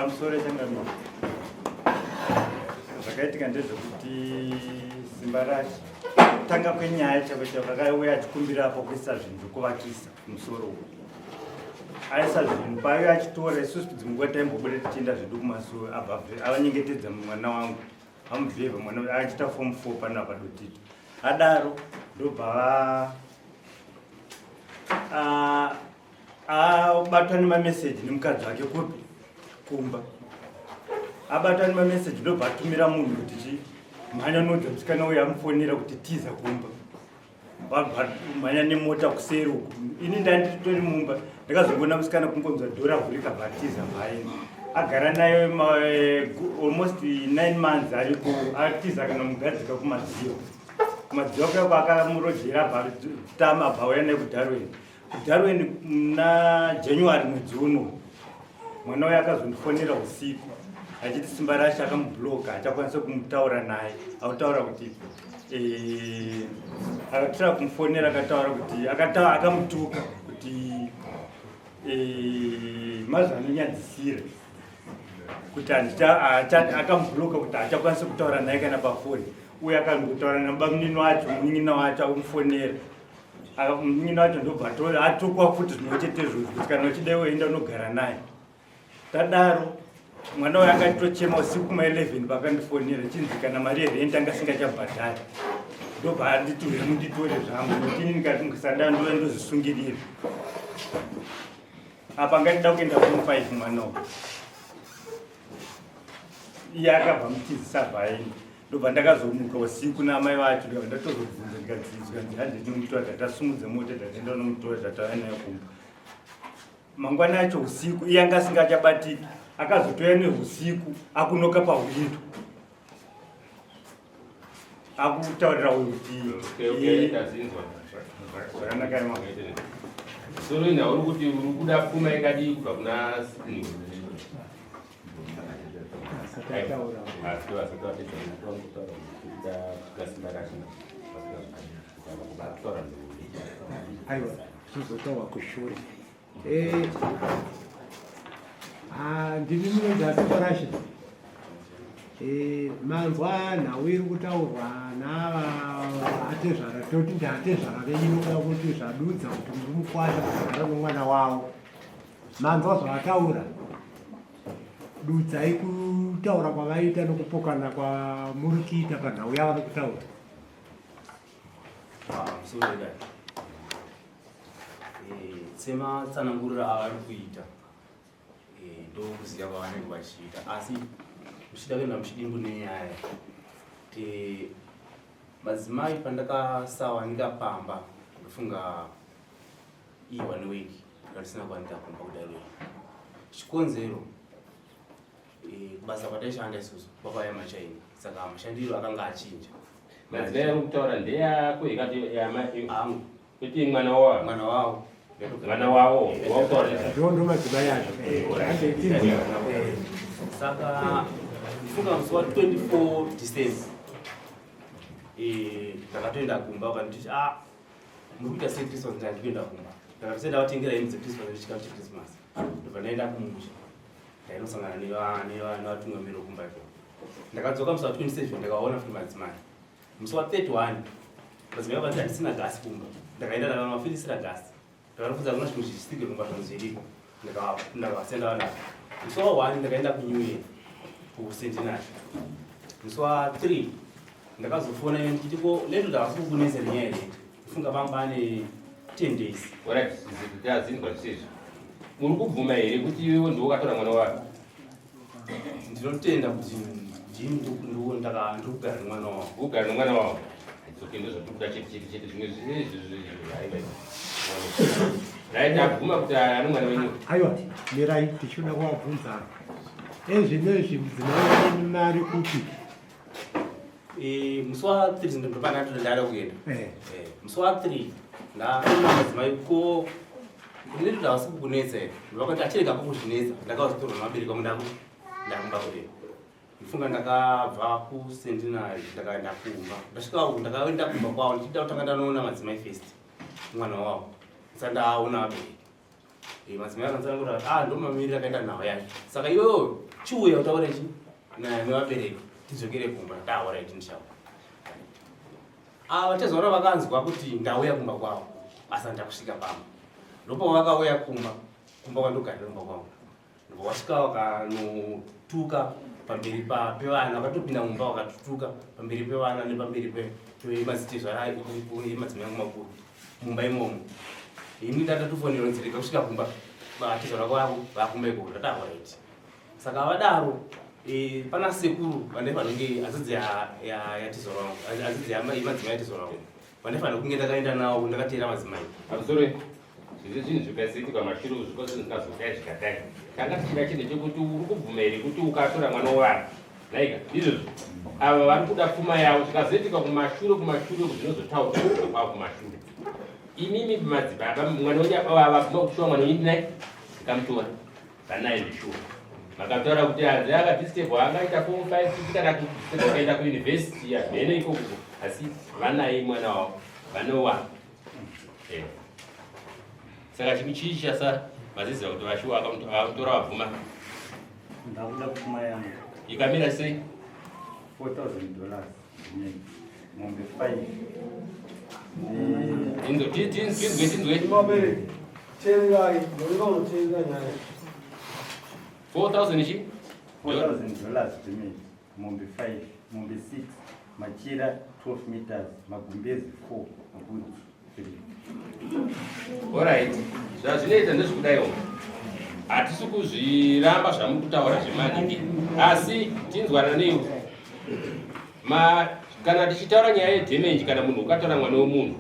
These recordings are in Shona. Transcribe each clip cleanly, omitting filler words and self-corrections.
pamusoro changamira zvakaitika ndezvekuti simba racho kutanga kwenyaya chako vakauya achikumbirapo kuisa zvinhu zvekuvakisa kumusoro uku aisa zvinhu paive achitora isusu dzimwe taimbobuda tichienda zvedu kumasuo abva avanyengetedza mwana wangu amubveva mwana achita form 4 panapa dotito adaro ndobva abatwa nemameseji nemukadzi wake kupi kumba abatwa nemameseji ndobva atumira munhu kuti mhanya nodza musikana uyo amufonera kuti tiza kumba wabva mhanya nemota kuseri uku ini ndanditori mumba ndakazongona musikana kungonzwa dhora vhurika bhatiza mhaini agara nayo almost 9 months ariko atiza kana mugadzika kumadziyo kwako akamurojera bhatama abvauya naye kudharweni muna January mwedzi uno mwana uyo akazondifonera usiku achiti simba racho akamubloka achakwanisa kumutaura naye akutaura kuti akatira kumufonera akataura kuti akamutuka kuti Mazamu nyadzisire kuti akamubloka kuti achakwanisa kutaura naye kana pafoni uye akangotaura nabamunini wacho munin'ina wacho akumufonera munin'ina wacho ndobva atukwa futi zvinochetezvo kuti kana uchida uenda unogara naye tadaro mwana uyo akatochema usiku ma11 pakandifonera chinzi kana mari yerenti anga singachabhadhari ndobva anditore munditore zvangu nokuti ini ndikati ndisada ndove ndozvisungirira apa ngatida kuenda form 5 mwana uyo iye akabva mutizisabhaini ndobva ndakazomuka usiku namai vacho ndobva ndatozobvunza ndikadzidzwa handiti mutora tatasumudza mota tataenda nomutora tatauya naye kumba mangwana acho usiku iye anga asingachabatiki akazotoya neusiku akunoka pawindo akutaurira uyu kuti zvakanaka soroina uri kuti uri kuda pfuma ikadii kubva kuna aiwa tizotaura kushure ndini munodzaseparasha manzwa nhau iri kutaurwa nava atezvara toti ndeatezvara veinoda kuti zvadudza kuti muri mukwasha kugara nomwana wavo manzwa zvavataura dudzai kutaura kwavaita nokupokana kwamuri kuita panhau yavari kutaura sematsanangurira avari kuita ndokuziva kwavanenge vachiita asi muchida kuenda muchidimbu nenyaya kuti madzimai pandakasawa ndikapamba ndofunga i1 week ndatisina kuwanika kumba kudaro chikonzero basa kwataishanda isusu kwakauya machaini saka mashandiro akanga achinja madzimai ari kutaura ndeyako ikati angu kuti mwana wavo ndondo madzimai acho saka funga musi wa 24 December ndakatoenda kumba vakanditi muri kuita seChristmas ndandikuenda kumba ndakati sendavatengera hembe dzeChristmas ndichikamu cheChristmas ndobva ndaenda kumusha ndainosangana nevatungamiriro kumba iko ndakadzoka musi wa 27 ndakaona futi madzimai musi wa 31 madzimai vakati handisina gasi kumba ndakaenda ndakamafilisira gasi ndakafudza kuna chinhu chichisike kumba zviriko ndakasenda vanavo musi wa 1 ndakaenda kuNew Year kucentenary musi wa 3 ndakazofona iwe ndichitiko leto ndakasi kukunesa nenyaya yereto ifunga vangane 10 days zvinhu muri kubvuma here kuti iwewo ndiwokatora mwana wako ndinotenda kuti ndini ndikugara nemwana wavo ugara nemwana wavo ndozvatokuda chete zvimwe raitaguma kuti ani mwana wenyu aiwa mirai tichida kuvabvunza ezvinezvi mudzimai mari kupi musi wa 3 ndopandatoendara kuenda musi wa 3 ndaona madzimai ko ndineti ndavasi kukunetsa here ndovakati achirega kukuzvinetsa ndakazotorwa nemabereko ndakumba kudeni ndifunga ndakabva kucentenary ndakaenda kumba ndasvika uku ndakaenda kumba kwavo ndichida kutanga ndanoona madzimai first mwana wavo sandaona abereki madzimai akanzanangura ndo mamiriro akaenda nawo yacho saka iwewo chiuya utaure chi nevabereki tidzokere kumba taura iti ndishaura ava tezoona vakanzwa kuti ndauya kumba kwavo asi ndakusvika pamba ndopo vakauya kumba vandogarira kumba kwavo ndipo vasvika vakanotuka pamberi pevana vakatopinda mumba vakatutuka pamberi pevana nepamberi pemadzitezva emadzimai angu makuru mumba imomo ini ndatatofonera nzireka kusvika kumba vatezvara kwavo vakumba ikoko ndataura iti saka vadaro pana sekuru vane vanenge adzidzi yemadzimai atezvara wangu vane fanira kunge ndakaenda navo ndakateera madzimai amusore zvizvi zvinhu zvikazitika mashure uzviko zvinozokadai zvikadai kanga tichida chinhu chekuti uri kubvuma here kuti ukatora mwana wevana naika izvozvo ava vari kuda pfuma yavo zvikazoitika kumashure zvinozotaura kwavo kumashure imimi madzibaba mwana wavabvuma kutishuwa mwana wenyini nai ndikamutora vanaendeshuwa makataura kuti hanzi akadistebwa angaita 4-5 kana akaenda kuyunivhesiti yamhene ikoko asi vanaye mwana wavo vanowana saka chinhu chii chasa maziziva kuti vashuwa akamutora wabvuma ndakuda pfuma yangu ikamira sei $4,000 mombe 5 tinzwe 4,000 chi $4,000 mombe 5 mombe 6 machira 12 meters magumbezi 4 mabudzi 3 alright zvazvinoita ndezvekudaiwo hatisi kuzviramba zvamuri kutaura zvemaniki asi tinzwana neyo kana tichitaura nyaya yedhemenji kana munhu ukataura mwana wemunhu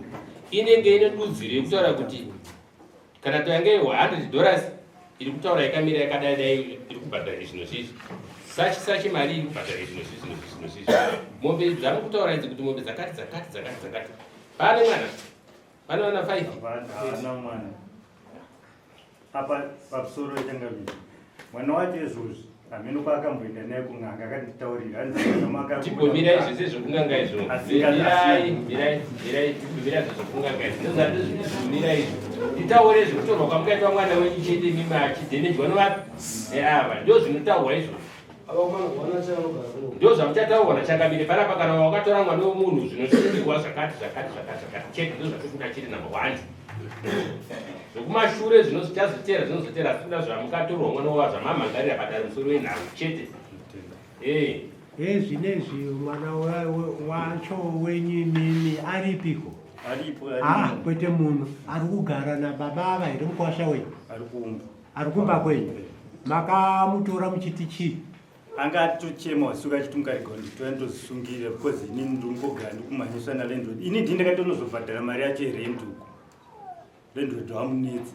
inenge ine dudziro yekutaura kuti kana toyange $100 iri kutaura yakamira yakadai iri kubhadhara izvino zvizvi sachi mari iri kubhadhara izvino zvizvi mombe dzamuri kutaura idzi kuti mombe dzakati pane mwana pane vana 5 havana mwana apa pamusoro wechangamiri mwana wacho izvozvi hameno kwaakamboenda naye KuN'anga akanditaurira tigomirai zvese zvokunganga izvo mirai zvokunganga izvomirai titaure zvekutorwa kwamukaitwa mwana wenyu chete mima achidhemenjwa novapi ava ndo zvinotaurwa izvo ndo zvamuchataurwa nachangamire panapa kana wakatora mwana wemunhu zvinosungirwa zvakati chete ndo zvatikuda chiri namba 1 zvokumashure zvinozotera sikuda zvamukatorwa mwana wava zvamamangarira padare musoro wenhau chete zvinezvi mwana wacho wenyimimi aripiko kwete munhu ari kugara nababa ava here mukwasha wenyu ari kumba kwenyu makamutora muchiti chii anga atochema wasuka achiti mukarega nditoya ndozisungirira because ini ndingogara ndikumhanyiswa narendrod ini ndindakatonozobhadhara mari yacho yerenduko rendrod wamunetsi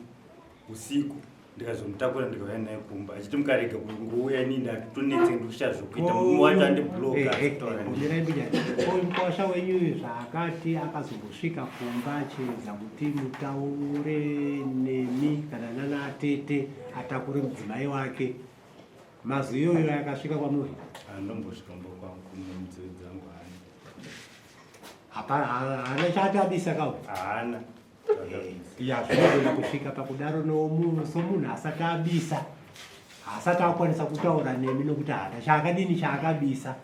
usiku ndikazomutakura ndikauya naye kumba achiti mukarega ngouya ini ndatonetse ndikuchazvokuita mume wacho andiblokamukosha wenyu zvaakati akazombosvika kumba achiedza kuti mutaure nemi kana nana atete atakure mudzimai wake mazu iyoyo yakasvika kwamuri andombosvika mbokwamumudzio dzangu haana chatabisa kawo haana zvinogona kusvika pakudaro nomunhu somunhu asati abisa asati akwanisa kutaura nemi nokuti hana chaakadini chaakabisa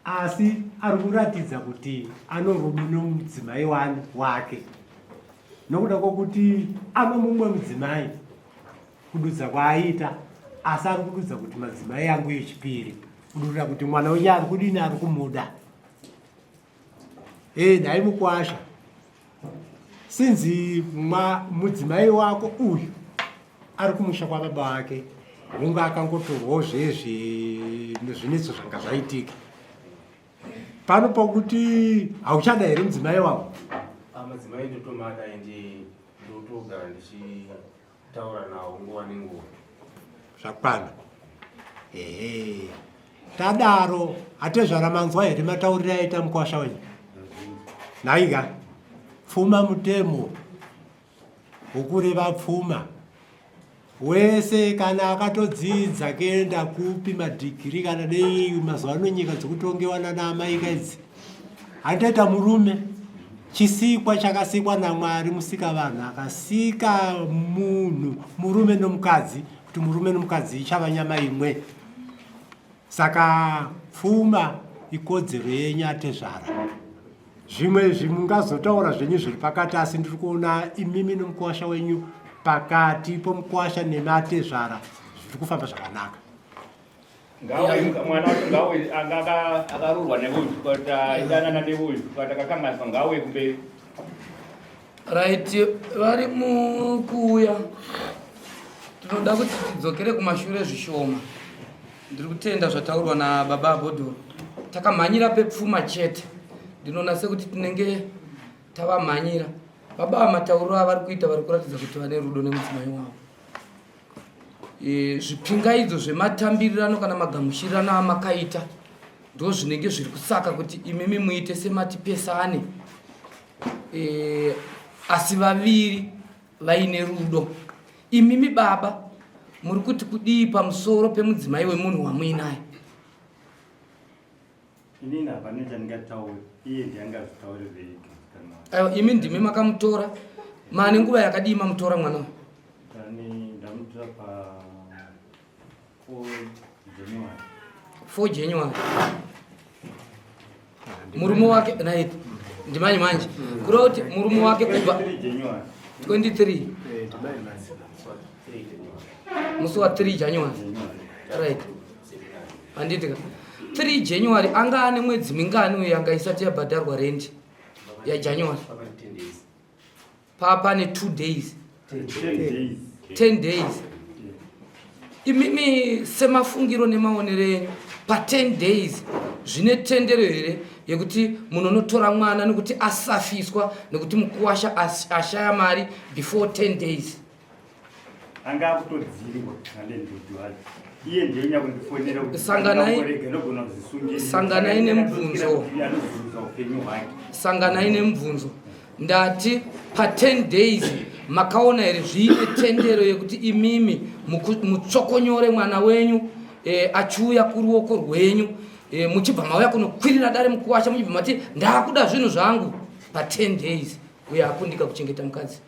asi ari kuratidza kuti ano rudo nomudzimai wake nokuda kwokuti ano mumwe mudzimai kududza kwaaita asi ari kududza kuti madzimai angu echipiri kudurira kuti mwana wenyu ari kudini ari kumuda nhai mukwasha sinzi mudzimai wako uyu ari kumusha kwababa wake hunga akangotorwawo zvinetso zvanga zvaitika pano pokuti hauchada here mudzimai wako madzimai ndotomada ende ndotogara ndichitaura nawo nguva nenguva zvakwana tadaro hatezvara manzwa here matauriro aita mukwasha wenyu nhaika pfuma mutemo wokureva pfuma wese kana akatodzidza kuenda kupi madhigiri kana dei mazuva ano nyika dzekutongewana naamai kadzi hatoita murume chisikwa chakasikwa naMwari musika vanhu akasika munhu murume nomukadzi kuti murume nomukadzi ichava nyama imwe Saka pfuma ikodzero yenyu atezvara. Zvimwe zvimungazotaura zvenyu zviri pakati asi ndiri kuona imimi nomukwasha wenyu pakati pomukwasha nematezvara zviri kufamba zvakanaka. Mwana wacho ngawe akarurwa nevuyu kuti idanana nevuyu kuti akakanganiswa ngawe kumberi. Right, vari mukuuya tinoda kuti tidzokere kumashure zvishoma. Ndiri kutenda zvataurwa nababa Abhodhoro. Takamhanyira pepfuma chete. Ndinoona sekuti tinenge tavamhanyira. Baba matauro avari kuita vari kuratidza kuti vane rudo nemudzimai wavo. Zvipingaidzo zvematambirirano kana magamushirirano amakaita ndo zvinenge zviri kusaka kuti imimi muite sematipesane. Asi vaviri vaine rudo. Imimi baba muri kuti kudii pamusoro pemudzimai wemunhu wamuinaye. Inini hapana chandingataura, iye ndiangazvitaure vega. Aiwa, imi ndimi makamutora. Mane nguva yakadii mamutora mwana? Ndamutora pa 4 January. Murume wake naiti ndimanye manje. Kureva kuti murume wake kubva 23. Musi wa 3 January. Right. Anditi 3 January anga ane mwedzi mingani uye anga isati yabhadharwa rent ya January. Papa ne 2 days. 10 days. Imimi semafungiro nemaonero enyu pa 10 days zvine tendero here yekuti munonotora mwana nekuti asafiswa nekuti mukuwasha ashaya mari before 10 days. Anga akutodzirwa nalendodzi wacho. Iye ndiye nyakundifonera kuti sanganai nemubvunzo. Sanganai nemubvunzo. Ndati pa 10 days makaona here zvine tendero yekuti imimi mutsokonyore mwana wenyu achiuya kuruoko rwenyu muchibva mauya kunokwirira dare mukuwasha muchibva mati ndakuda zvinhu zvangu pa 10 days uye akundika kuchengeta mukadzi.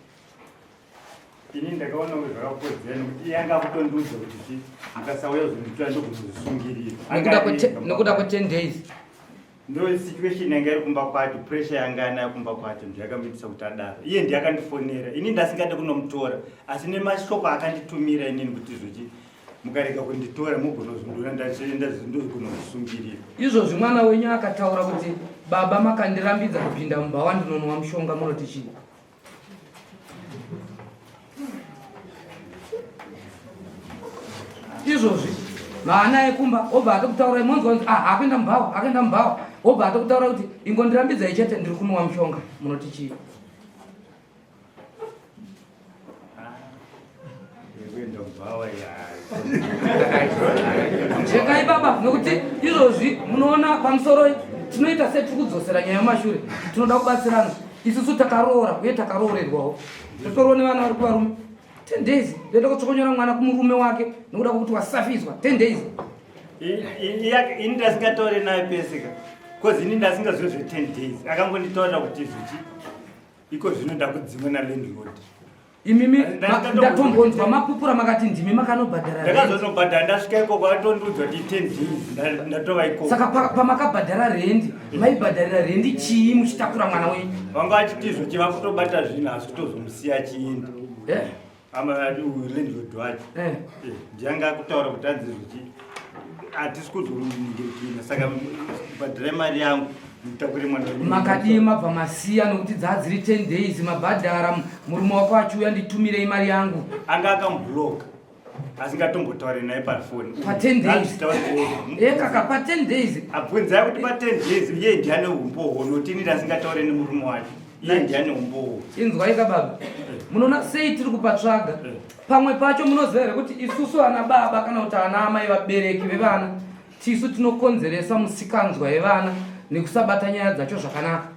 Ini ndakaona zvakakodzera nekuti yanga kutonduza kuti akasauya zvinhu ndogumuzvisungirira nekuda kwe 10 days. Ndo situation yanga iri kumba kwacho, pressure yanga anayo kumba kwacho ndiyakamboitisa kuti adaro. Iye ndiye akandifonera. Ini ndasingade kunomutora asi nemashoko akanditumira inini kuti zvochi mukareka kunditora mugonozvindura ndachienda ndozvigonozvisungirira. Izvozvi mwana wenyu akataura kuti baba makandirambidza kupinda mumba wandinonwa mushonga munoti chii? Izvozvi vana ekumba obva atokutaura monzwa kuti akaenda mumbawa obva atokutaura kuti ingondirambidza ichete ndiri kunwa mushonga munoti chii? Chekai baba nokuti izvozvi munoona pamusoro tinoita setiri kudzosera nyaya yemashure tinoda kubatsirana isusu takaroora uye takaroorerwawo totoriwo nevana vari kuvarume 10 days ndoda kutsokonyora mwana kumurume wake nokuda kwokuti wasafiswa 10 days. Ini ndasingataure naye pesika because ini ndasingazve 10 days akangonditaurira kuti zvichi iko zvino ndakudzimwe nalandlord. Imimi ndatombonzwa mapupura makati ndimi makanobhadhara. Ndakazonobhadhara ndasvika ikoko vatondudzwa kuti 10 days ndatova ikoko. Saka pamakabhadhara rendi maibhadharira rendi chii muchitakura mwana wenyu? Vanga vachiti zvochi vakutobata zvinhu asi kutozomusiya achienda. Landlord wacho ndianga kutaura kuti anzi zvochi hatisi kuzoningirikina saka bhadhara mari yangu nditakure mwana wenyu. Makadii mabva masiya nokuti dzadziri 10 days mabhadhara murume wako achiuya nditumirei mari yangu. Anga akamubloka asingatombotauri naye pafoni pa 10 days. Kaka pa 10 days abvunzai kuti pa 10 days iye ndiane umboho noti ini ndasingataure nemurume wacho iye ndiane umboho. Inzwai kababa munoona sei tiri kupatsvaga pamwe pacho munoziva here kuti isusu ana baba kana kuti ana amai vabereki vevana tisu tinokonzeresa musikanzwa yevana nekusabata nyaya dzacho zvakanaka.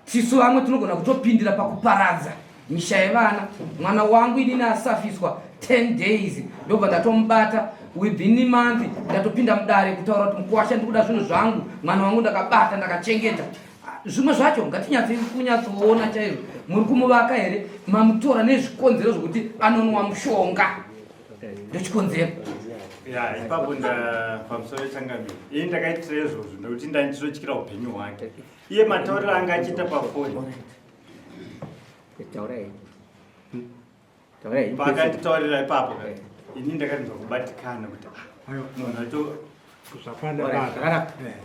Tisu vamwe tinogona kutopindira pakuparadza misha yevana. Mwana wangu inini asafiswa 10 days ndobva ndatomubata within month ndatopinda mudare kutaura kuti mukuwasha ndikuda zvinhu zvangu mwana wangu ndakabata ndakachengeta. Zvimwe zvacho ngatinyatsoona chaizvo muri kumuvaka here mamutora nezvikonzero zvokuti anonwa mushonga ndochikonzero. Ya, ipapo pamusoro changamira. Iye ndakaitira izvozvo nokuti ndanichizotyira upenyu hwake. Iye matauriro anga achiita pafoni. Pakanditaurira ipapo ini ndakandinzwa kubatikana kuti munhu ato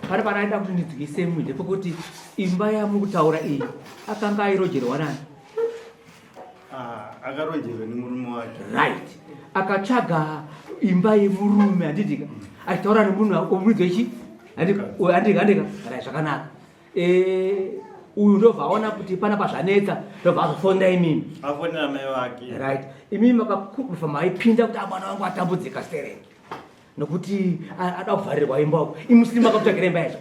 pane panaenda kuti ndidzikise mwinde pekuti imba yamuri kutaura iyi akanga airojerwa nani? akarojerwa nemurume wake. Right. Akatsvaga imba yemurume handidika achitaura nemunhu omuridzo ichi handika rai zvakanaka. Uyu ndobva aona kuti pana pazvanetsa ndobva azofonda imimi afonera mai vake. Right. Imimi makakurufa maipinda kuti mwana wangu atambudzika stereki nokuti ada kuvharirwa imba uko. Imuslimu akakutsvagire imba yacho.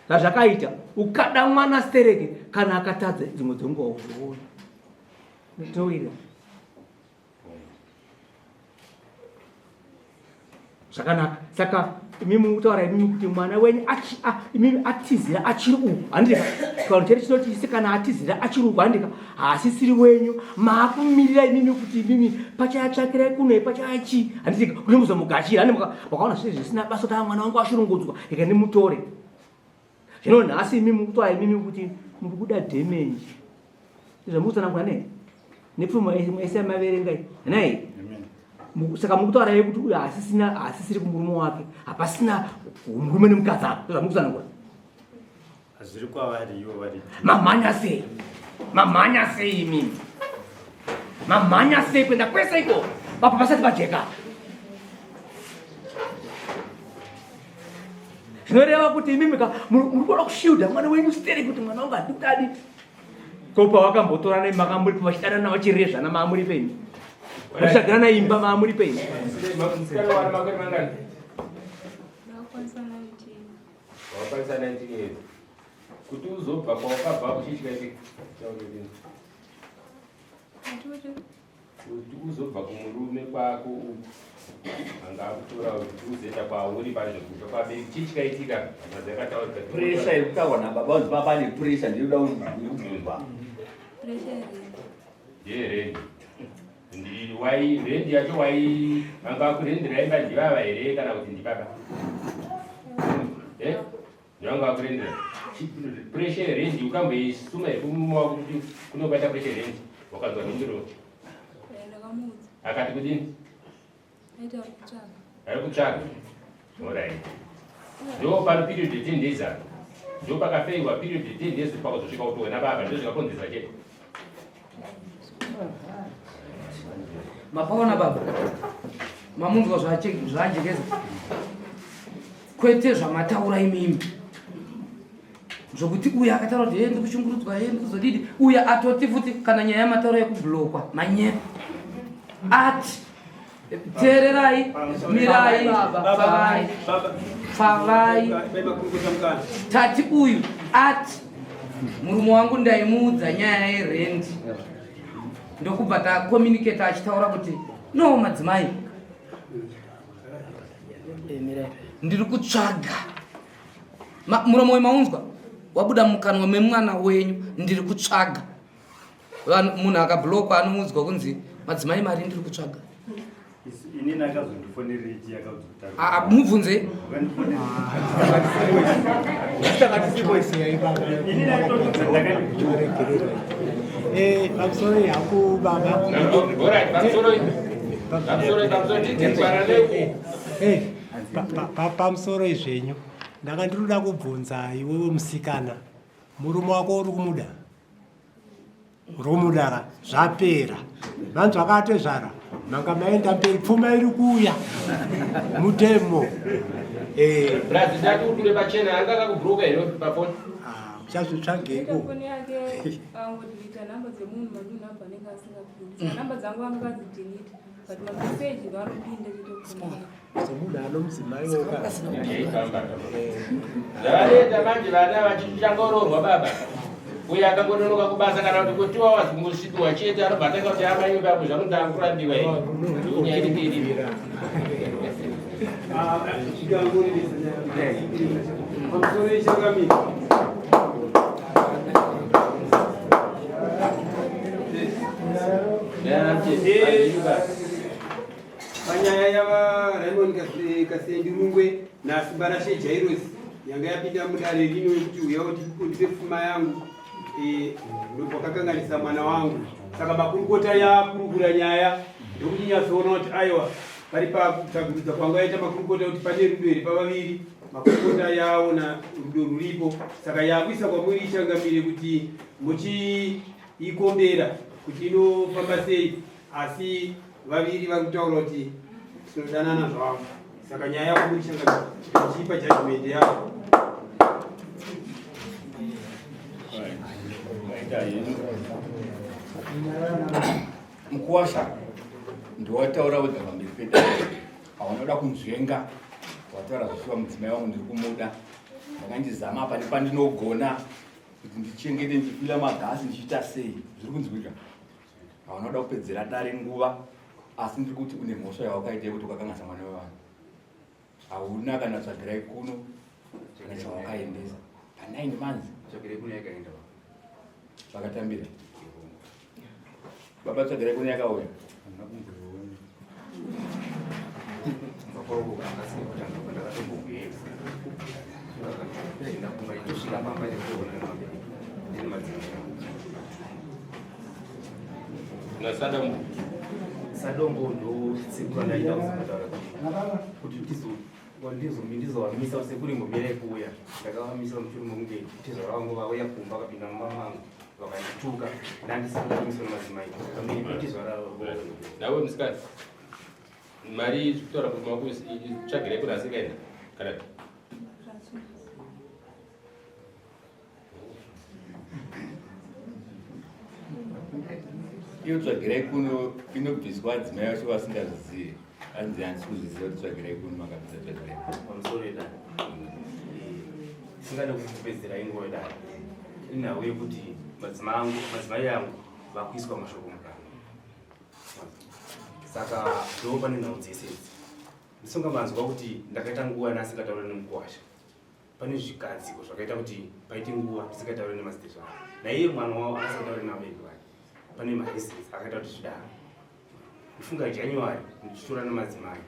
Zvakaita ukada mwana stereki kana akatadza dzimwe dzenguva uzoona. Ndinoira zvakanaka. Saka imimi kutaura imimi kuti mwana wenyu imimi atizira achiri uku handika kaunoteri chinoti kana atizira achiri uku handika haasisiri wenyu maakumirira imimi kuti imimi pachayatsvakirai kuno pachayachi handika kune muzomugashira handi makaona zvese zvisina basa kuti mwana wangu ashurungudzwa ika ndimutore. Zvino nhasi imimi kutaura imimi kuti muri kuda damage zvamukutsanangura nei nepfuma ese maverengai nai. Saka mukutaura yeye kuti uyu haasisiri kumurume wake hapasina murume nemukadzi apo zvamukutsanangura. Zviri kwavari ivo vari. Mamhanya sei imimi? Mamhanya sei kuenda kwese iko papo pasati pajeka? Zvinoreva kuti imimi muri kuda kushiuda mwana wenyu steri kuti mwana wangu handikudadi. Kopa wakambotora nei makamburi vachidana vachirezvana maamuri penyu vachitagana imba maamuri penyu. wakwanisa 19 years kuti uzobva kwawakabva kuchichikaiti kuti uzobva kumurume kwako anga akutora uzoenda kwauri pazvekufa kwabereki chichikaitika mazakataurika pressure yekutaurwa nababa unzi baba ane pressure ndinoda kubvunzwa yerendi rendi yacho anga kurendera imba ndivava here kana kuti ndibaba ndivanga kurendera pressure rendi ukamboisuma here kumumwa kuti kunobaita pressure rendi wakanzwa nindiro akati kudini ari kutsvaga orit ndo pano period 10 days apo ndo pakafeirwa period 10 days pakazosvika kutowe nababa ndo zvikakonzesa chete. Mapaona baba mamunzwa zvaajekeza kwete zvamataura imimi zvokuti uya akataura kuti ndi kushungurudzwa ndi kuzodidi uya atoti futi kana nyaya yamataura yekublokwa manyepo ati teererai mirai pfavai tati uyu ati murume wangu ndaimuudza nyaya yerendi ndokubva takomunicata achitaura kuti no madzimai ndiri kutsvaga muromo wemaunzwa wabuda mukanwa memwana wenyu ndiri kutsvaga munhu akablokwa anomuudzwa kunzi madzimai mari ndiri kutsvaga. Ini nakazondifonera ichi mubvunze pamusoro yaku baba pamusoro izvenyu ndakandiroda kubvunza iwewe musikana murume wako uri kumuda romudaka zvapera vanzi vakatezvara manga maenda mberi pfuma iri kuuya mutemo brazidakudure pachena anga kakubhuruka here pafoni uchazvitsvageiko semunhu anomudzimai zvavareta manje vana vachitangororwa baba uye akangononoka kubasa kana kuti kuti wawazingosvikiwa chete anobvatanga kuti amai babo zvanondangurambiwa inyaiikirira panyaya ndirungwe nasimba rashe Jairos yanga yapinda mudare rino yekuti uya kuti undipe pfuma yangu wakakanganisa mwana wangu. Saka makurukota yakurukura nyaya yokuti nyatsoona kuti aiwa pari pakutsagurudza kwanga yaita makurukota kuti pane rudo here pavaviri, makurukota yaona rudo ruripo. Saka yakuisa kwamuri ichangamire kuti muchiikombera kuti inofamba sei, asi vaviri vari kutaura kuti tinodanana zvavo. Saka nyaya yakwamuri ichangamire ichipa judgment yavo. Mukuwasha ndiwataura wega pamberi pedare, haunoda kunzvenga. Wataura zvishiwa mudzimai wangu ndiri kumuda, ndakandizama apa nepandinogona kuti ndichengete ndichipira magasi ndichiita sei, zviri kunzwika. Haunoda kupedzera dare nguva, asi ndiri kuti une mhosva yawakaita yekuti wakakangasa mwana wevanhu. Hauna kana tsvagirai kuno kana chawakaendesa pa9 months. Tsvagirai kuno yakaenda vakatambira baba tsvagirai kuno yakauya Sadombo ndo tsiku anaita kuti ndizowamisa sekuri ngomere kuuya. Ndakawamisa mushure mokunge tizo ravangu vauya kumba vakapinda mumamangu vakandituka ndandisakamiswa nemadzimai kamiri tizo ravo. Nawe musikadzi, mari kutaura kuti makusi tsvagirai kuti asikaenda kana iyo tsvagirai kuno inobviswa adzimai vacho vasingazvizivi. Anzi handisi kuzviziva kuti tsvagirai kuno makabvisa tsvagirai pamusoro edare singade kupedzera inguva yedare inhau yekuti madzimai angu vakuiswa mashoko mukana. Saka ndo pane nhau dzese idzi ndisingamanzwa kuti ndakaita nguva nasingataura nemukuwasha. Pane zvigadziko zvakaita kuti paite nguva tisingataura nemazitezo avo, naiye mwana wavo asingataura nevabereki vake. Pane mareasons akaita kuti zvidaro. Ndifunga January ndichitora nemadzimai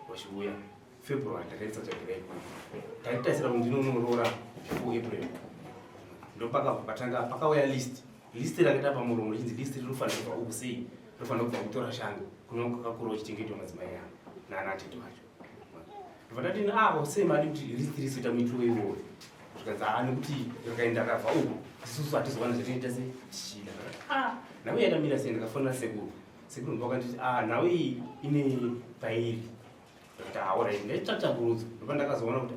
vachiuya, February ndakaisa tsvagirai kuno, taitarisira kuti ndinonorora 4 April. Ndo pakatanga pakauya list rakaita pamuromo richinzi list rinofanira kubva uku sei, rinofanira kubva kutora shanga kuno kakakura uchichengetwa madzimai angu naanatete vacho. Ndopatati sei madi kuti list risoita muitiro iwoyo. Zvikanzi nekuti rikaenda rakabva uku isusu hatizowana zvatinoita sechida. Nawe yadamira sei ndakafonera sekuru. Sekuru ndokanditi nawe iyi ine pairi. Kuti alright ndaitsvatsvagurudzo. Ndopandakazoona kuti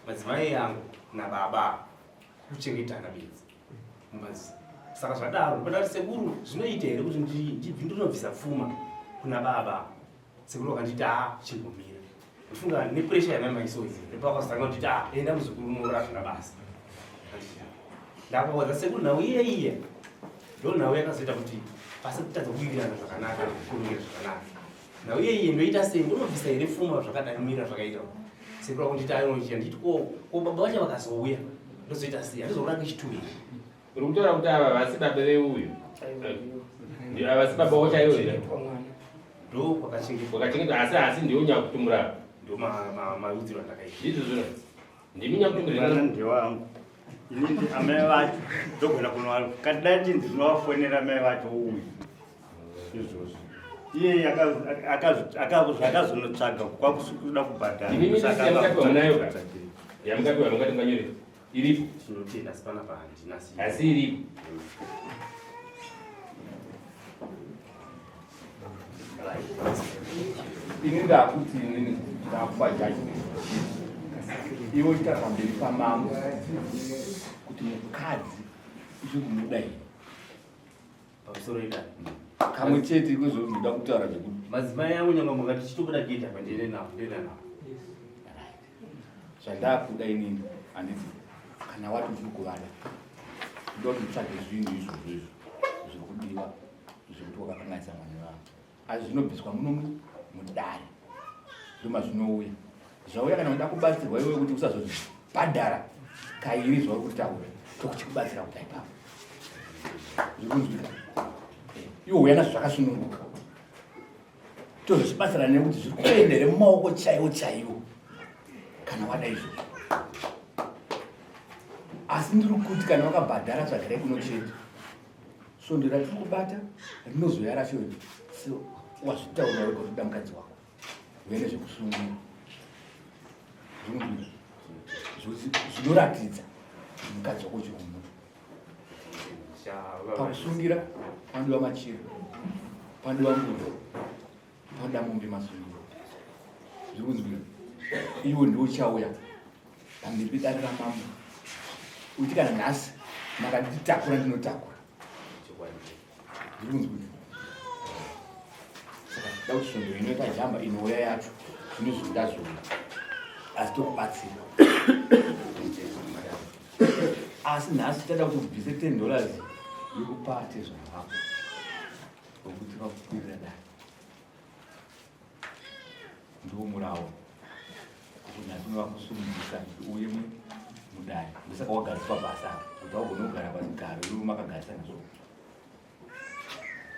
madzimai angu nababa kuchengetana bedzi mumbatso. Saka zvadaro ndopandati sekuru zvinoita here kuti ndibvi ndinobvisa pfuma kuna baba. Sekuru akanditi chingomira. Ndifunga nepressure yamamaisoidzi ndopakazotanga kuti enda muzukuru unoora zvina basa. Ndakaudza sekuru nawe iye ndo nawe yakazoita kuti pasakutadza kuwirirana zvakanaka kurumira zvakanaka. Nawe iye ndoita sei ndinobvisa here pfuma zvakadamira zvakaita. Sekuru akunditi ainochia nditi ko baba vacho vakazouya ndozoita sei handizoona ngechituhiri. uri kutaura kuti ava vasi baba veuyu avasi baba wachaiwo here ndo kwakachengetwa asi ndiwo nyakutumura ndo maudziro andakaita izvo zvino ndimi nyakutumurana ndewangu inini amai vacho ndogona kunwa kadai chinzi ndinovafonera mai vacho uyu izvozvo iye akazonotsvaga kwakuda kubhadhara yamukapiwa mukati manyore iripo tinotenda sipana pahandinasi asi iripo ini ndakuti inini ndakupa judgment iwo ita pamberi pamambo kuti mukadzi izvokumuda here pamusoro edare kamwe chete kuzvomuda kutaura zvekuti madzimai angu nyanga mukati chitobuda geta pandende navo zvandakuda inini handiti kana wati uri kuvada ndoda kuti utsvage zvinhu izvozvo zviri kudiwa zvekuti wakakanganisa mwana wavo asi zvinobviswa munomu mudare ndomazvinouya zvauya kana uda kubatsirwa iwe kuti usazozvibhadhara kairi zvauri kutaura tokuchikubatsira kuti aipapo zvikunzwika iwo uya nazvo zvakasununguka tozvibatsira nekuti zviri kuendere mumaoko chaiwo chaiwo kana wada izvozvo. Asi ndiri kuti kana wakabhadhara zvakadai kunocheta svondo ratiri kubata rinozoya racho wazvitaura wega kuda mukadzi wako uye zvekusungira zvinoratidza mukadzi wako chiuno pakusungira pandiwa machiro pandiwa mbudo panoda mombe masungiro zvikunzwira iwo ndiwo chauya pamberi pedare ramambo uti kana nhasi makanditakura ndinotakura zvikunzwira saka da kuti svondo inoita jamba inouya yacho zvinozvida zvona asi tokubatsira asi nhasi tada kuti ubvise $10 yekupate zvavako wekuti vakukwirira dai ndiwo murawo kuti nhasi unovakusumudisa uye mudai ndosaka wagariswa basa kuti wagona kugara pazigaro ivo makagarisana zvo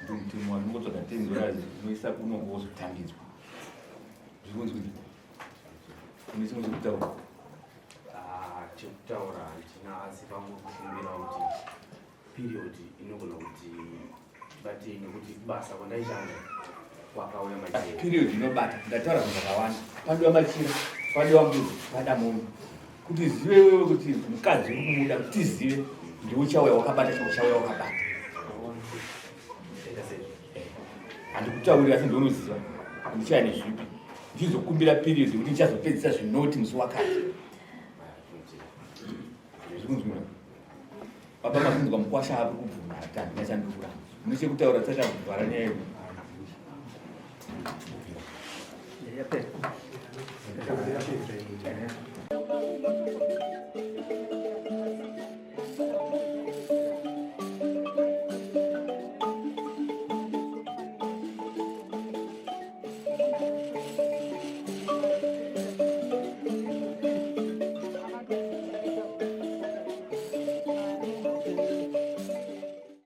ndimutemo wanongotsvaga $10 unoisa unongo wozotambidzwa zvikunzwini une chimwe chekutaura chekutaura handina asi pamwe kufungira kuti period inogona kuti bate nekuti basa kwandaishanda wakauya machira period inobata ndataura zvinhu zvakawanda pandiwa machira pandiwa mbuzi pada mombe kuti zive wewe kuti mukadzi uri kumuda kuti zive ndiwo chauya wakabata chauya wakabata handikutaurira asi ndounoziva ndichaya nezvipi ndizokumbira period kuti ndichazopedzisa zvinoti musi wakati zvikunzwira baba makunzwa mukwasha api kubvuma hatani ndinachandikura nechekutaura tsaka kuvhara nyaya yedu yapera